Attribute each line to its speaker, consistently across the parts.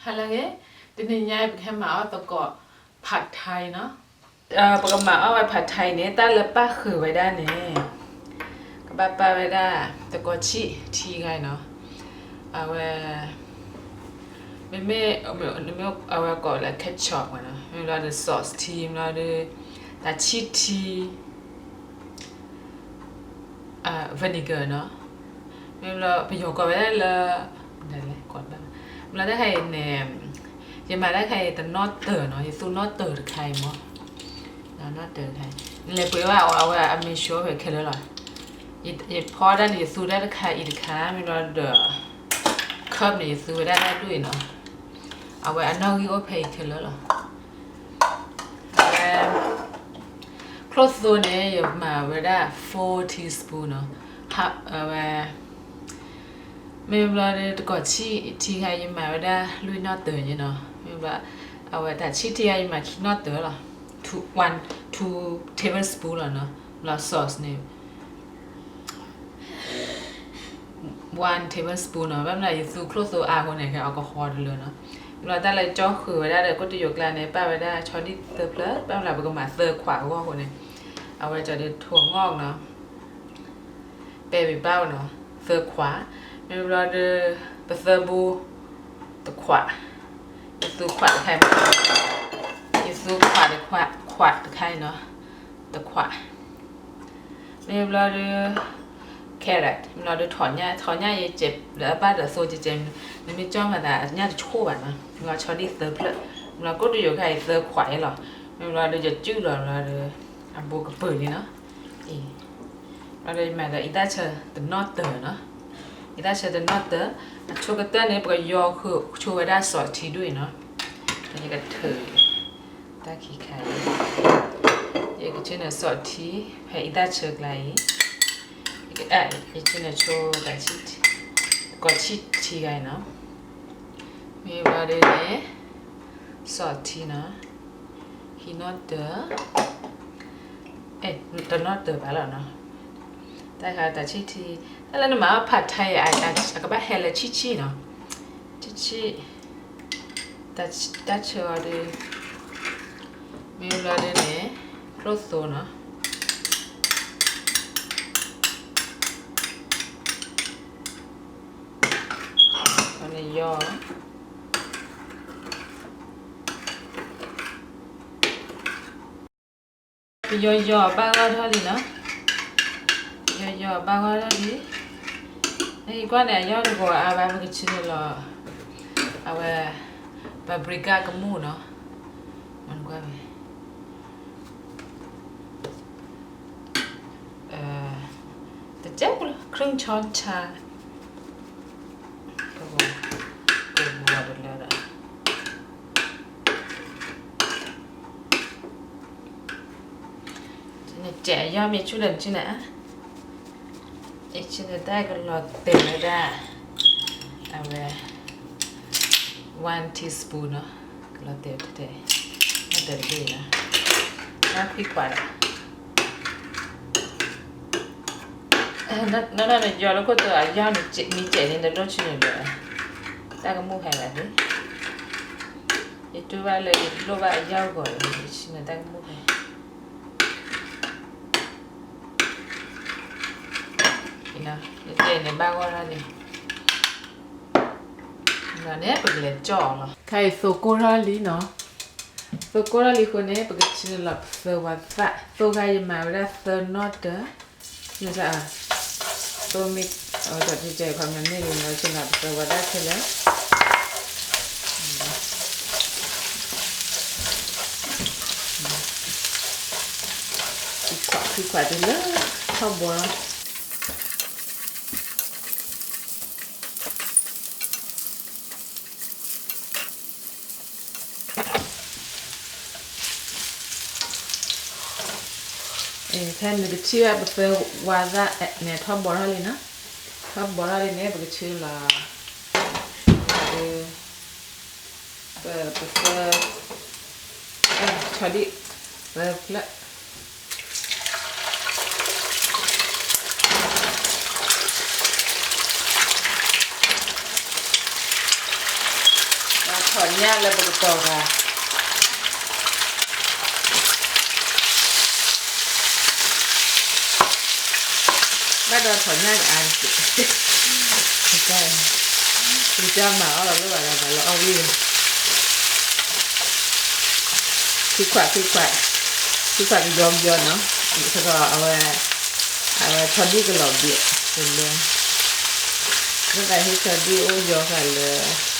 Speaker 1: ฮัลโหลเงี้ยทีนี้ยายไปแค่มาเอาตะกอผัดไทยเนาะปกติมาเอาไว้ผัดไทยเนี่ยแต่ละป้าคือไว้ได้เนี่ยก็ป้าไว้ได้ตะกอทีไงเนาะเอาไว้ไม่เอาไว้ก่อนแล้วเคชัพกันเนาะไม่รู้ว่าซอสทีไม่รู้ว่าแต่ชีสทีวินิเกอร์เนาะไม่รู้ว่าไปโยกก่อนไว้ได้เลยได้เลยก่อนบ้างไม่รู้ได้ใครเนี่ยยังมาได้ใครแต่นอตเตอร์เนาะยังสู้นอตเตอร์ใครมั้งนอตเตอร์ใครเลยคุยว่าเอาไว้อเมริกาไปแค่เลยหรออีพอได้เนี่ยสู้ได้ใครอีกครั้งไม่รู้เดอคัพเนี่ยสู้ได้ด้วยเนาะเอาไว้อันนั้นก็ไปแค่เลยหรอครอสโซนเนี่ยอยู่มาไว้ได้4 teaspoon เนาะฮับเอาไว้ไม่รู้ว่าตะกอทีใครยังมาไว้ได้ลุยนอตเตอร์เนาะไม่รู้ว่าเอาไว้แต่ชีสที่ยังมาคิดนอตเตอร์หรอ2 tablespoon หรอเนาะแล้วซอสเนี่ย1 tablespoon เนาะแบบไหนสู้ครอสโซอาคนไหนแค่แอลกอฮอล์เลยเนาะเราแต่ละจ่อคือไว้ได้เลยก็จะยกลาในป้าไว้ได้ช้อนที่เติร์เพลสป้าเราไปก็มาเติร์ขวาว่าคนนี้เอาไว้จะได้ถั่วงอกเนาะเปรี้ยวเป้าเนาะเติร์ขวาไม่รู้ว่าจะไปเติร์บูตะขวาสู้ขวาตะไคร้สู้ขวาตะขวาตะไคร้เนาะตะขวาไม่รู้ว่าจะแครอทเราดูถอนหญ้ายังเจ็บแล้วบ้านเดือดโซจะเจ็บมันไม่จ้องมาแต่หญ้าจะชั่วแบบนะเราชอบดิเซิร์ฟเลยเราก็ดูอยู่ใครเซิร์ฟขวายหรอเราดูจะจื้อหรอเราดูอันโบกับปืนนี่เนาะเราดูมาแต่อีตาเชอร์แต่นอตเตอร์เนาะอีตาเชอร์แต่นอตเตอร์ชูกระเตื้อเนี่ยปกติยอคือชูไว้ได้สอดทีด้วยเนาะอันนี้ก็เถอตาขี้ไข่ยังก็ชื่อเนี่ยสอดทีให้อีตาเชอร์ไกล이제는 저다 치티가 있나? 미바르네 서티나 히노트 더 노트 발라나 다가 다 치티 알라는 마 파타이 아까 봐 헬레 치치나 치치 다쳐리 미바르네 크로스나ย่อย่อบ้างก็เท่านี้เนาะย่อบ้างก็เท่านี้ไอ้ก้อนเนี่ยย่อดีกว่าเอาไปมันก็ชิ้นเดียวเอาไปปาปริก้ากับหมูเนาะมันก็ไปแต่เจ๊กเลยครึ่งช้อนชาtrẻ do mình chút lần chứ nè ít chứ người ta còn lọt tiền này ra à về 1 teaspoon nó lọt tiền thế nó tiền gì nè nó phi quả nó là mình do nó có từ do mình chạy lên đến đó chứ nữa ta có mua hàng là đấy ít tôi vào lấy lô vào do gọi người ta mua hàng nè để này ba qua ra đi là nè bây giờ chọn rồi cái số cô ra lý nó số cô ra lýคนนี้bây giờ chỉ là số vật vạ số cái mà ra số nốt đó như sao số mi ở chỗ chỉ chơi khoảng này thì nó chỉ là số vật đó thôi đấy khi quả thì lớn không buồnแทนมันก็ชื่อว่าเฟลวาซาเนี่ยทอบบอลเลยนะทอบบอลเลยเนี่ยมันก็ชื่อละเฟลชอดิเฟล ถอนหญ้าแล้วก็ต่อค่ะบ้านเราถอนหญ้ากับอันสิใช่คุณจ้างมาเอาเราไม่ไหวแล้วเราเอาวิ่งคือขวายอมเนาะถ้าก็เอาไว้ชอดดี้ก็หล่อเบี้ยเป็นเรื่องเมื่อไหร่ที่ชอดดี้โอ้ยอกันเลย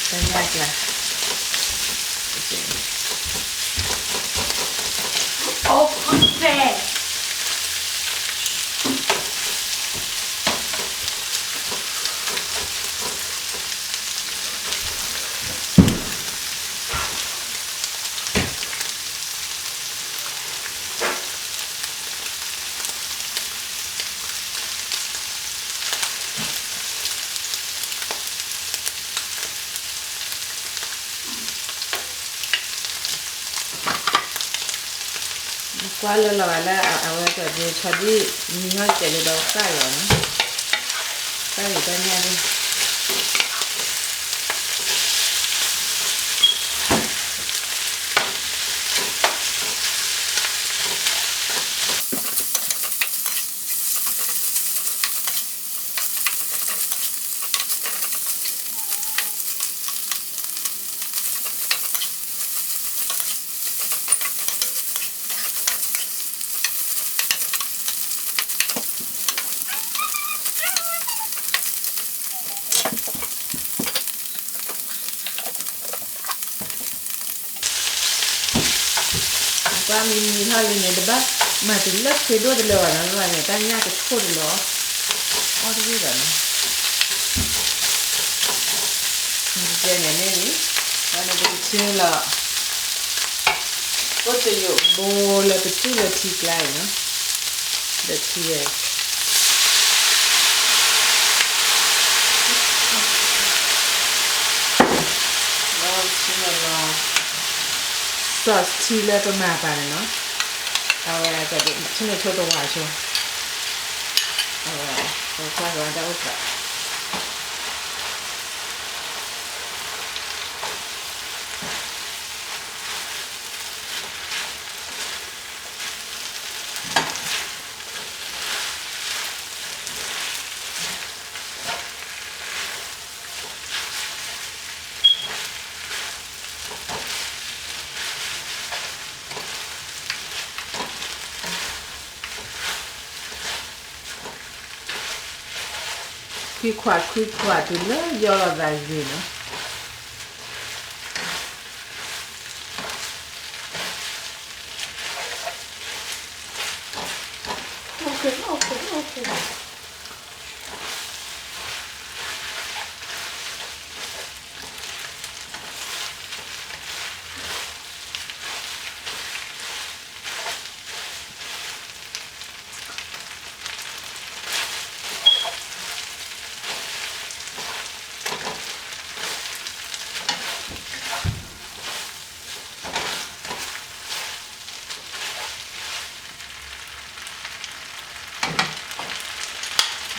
Speaker 1: ได้ยากละ
Speaker 2: โอ้คอนเฟ่
Speaker 1: กว่าแล้วแล้วเอาไว้แต่เดี๋ยวชอดดี้มีน้อยเจริญเราใกล้หรอนะใกล้อยู่ด้านนี้ดิว่ามีเท่านี้เนี่ยเดี๋ยวบ้ามาถึงเลิกเคยด้วยเลยนะว่าเนี่ยตั้งยากจะโคตรหรออ๋อที่นี่เหรอเจเนี่ยนี่วันนี้จะเชื่อละก็จะอยู่โบเลยไปชื่อเลยทีไกลเนาะเด็ดทีเลยแล้วชื่อละซอสทีเลยประมาณป่ะเนาะเอาไว้จะดูชื่อในโชว์ตัวชัวเอาไว้ตัวข้าวร้านจะอุดละคุยขวาดูเลยยอดอะไรดีเนาะ
Speaker 2: โอเค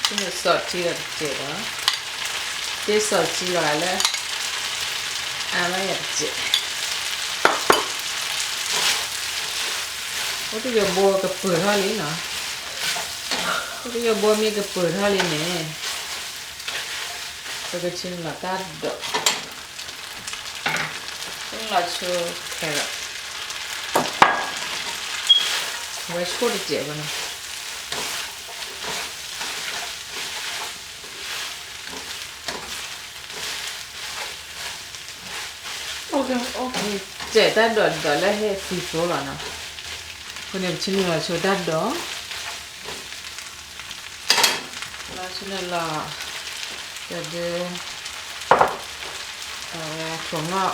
Speaker 1: ชื่อซอสที่เราเจ๋อเจ๊ซอสที่เราแล้วอะไรอย่างเจ๋อก็ที่จะบัวกับเปิดเท่านี้เนาะก็ที่จะบัวมีกับเปิดเท่านี้เนี่ยก็จะชิมละตัดดอกต้องละชูแครอทไว้ช่วยเจ๋อกันนะ
Speaker 2: โอเค
Speaker 1: เจ๋อตัดดอกแล้วให้ฟีโซ่ละเนาะคนนี้ชิมละชูตัดดอกละชิมละจะเดินถั่วงอก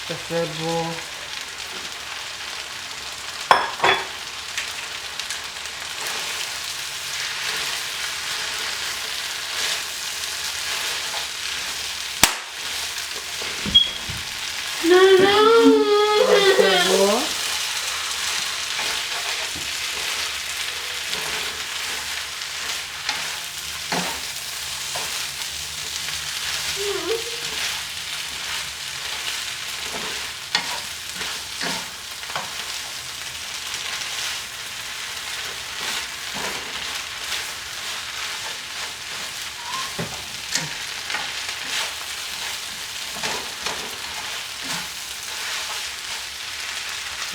Speaker 1: กาแฟบัว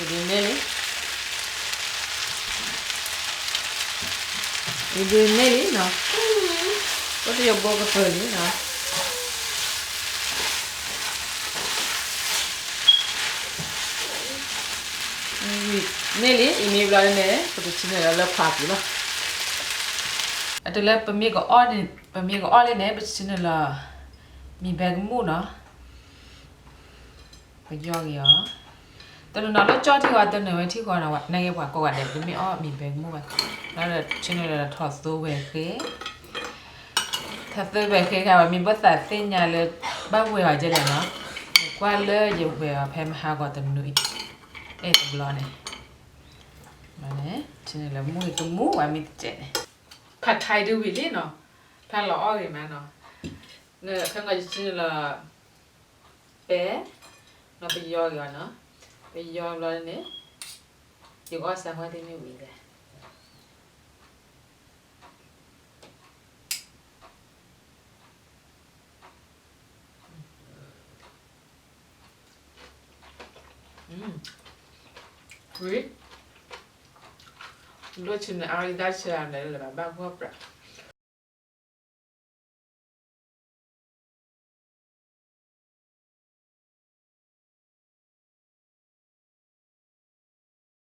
Speaker 1: ဒီနေ့လေဒီနေ့လေနော်ကိုတရဘောကဖယ်လေနော်နေ့လေအင်းနေဘလာနေကိုတချင်းရလောက်ဖာပြီနော်အတလည်းပမေကအော်နေပမေကအော်လေနေပချင်းလာมีแบกมูเนาะไปย่อยอ่ะตอนนั้นเราจอดที่ว่าตอนนั้นที่ก่อนน่ะว่าในกว่าก็ว่าได้มีอ้อมีแบกมูอ่ะแล้วชิ้นนี้เราถอดโซ่เวเคถ้าโซ่เวเคค่ะว่ามีภาษาเส้นยาเลยบ้าเวว่าจะได้เนาะกว่าเลยอยู่เวแพมหาก็ตนุยตบลอเนี่ยมาเนี่ยชิ้นนี้เรามูอีกมูว่ามีเจ็ดผัดไทยดูวิลี่เนาะถ้าเราอ้อเลยมั้ยเนาะเนี่ยข้างในชิ้นละเป๊ะเราไปย่อยก่อนเนาะไปย่อยแล้วเนี่ยอยู่ก็สักว่าที่ไม่วิ่งเลยวิรู้ชิ้นอะไรได้เชื่ออะไรหรือเปล่าบ้างพวกปะ